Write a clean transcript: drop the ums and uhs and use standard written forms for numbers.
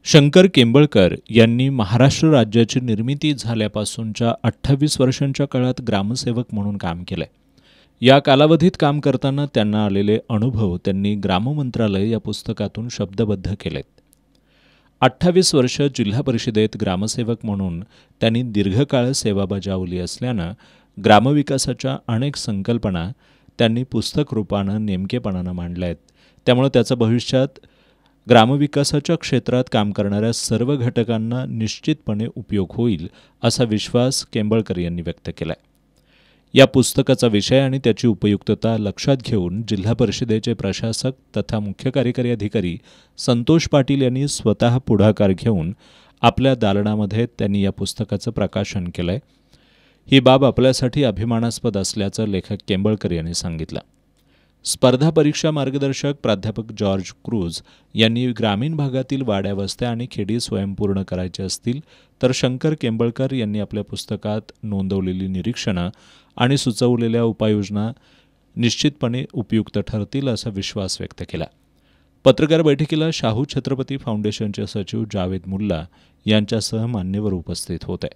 शंकर केंबळकर यांनी महाराष्ट्र राज्याची निर्मिती झाल्यापासूनच्या 28 वर्षांच्या काळात ग्रामसेवक म्हणून काम केलंय. या कालावधीत काम करताना त्यांना आलेले अनुभव त्यांनी ग्राममंत्रालय या पुस्तकातून शब्दबद्ध केलेत. 28 वर्ष जिल्हा परिषदेत ग्रामसेवक म्हणून त्यांनी दीर्घकाळ सेवा बजावली असल्यानं ग्रामविकासाच्या अनेक संकल्पना त्यांनी पुस्तक रूपानं नेमकेपणानं मांडल्या आहेत. त्यामुळे त्याचा भविष्यात ग्रामविकासाच्या क्षेत्रात काम करणाऱ्या सर्व घटकांना निश्चितपणे उपयोग होईल असा विश्वास केंबळकर यांनी व्यक्त केला. या पुस्तकाचा विषय आणि त्याची उपयुक्तता लक्षात घेऊन जिल्हा परिषदेचे प्रशासक तथा मुख्य कार्यकारी अधिकारी संतोष पाटील यांनी स्वतः पुढाकार घेऊन आपल्या दालनामध्ये त्यांनी या पुस्तकाचं प्रकाशन केलंय. ही बाब आपल्यासाठी अभिमानास्पद असल्याचं लेखक केंबळकर यांनी सांगितलं. स्पर्धा परीक्षा मार्गदर्शक प्राध्यापक जॉर्ज क्रूज यांनी ग्रामीण भागातील वाड्या वस्त्या आणि खेडी स्वयंपूर्ण करायचे असतील तर शंकर केंबळकर यांनी आपल्या पुस्तकात नोंदवलेली निरीक्षणं आणि सुचवलेल्या उपाययोजना निश्चितपणे उपयुक्त ठरतील असा विश्वास व्यक्त केला. पत्रकार बैठकीला शाहू छत्रपती फाउंडेशनचे सचिव जावेद मुल्ला यांच्यासह मान्यवर उपस्थित होते.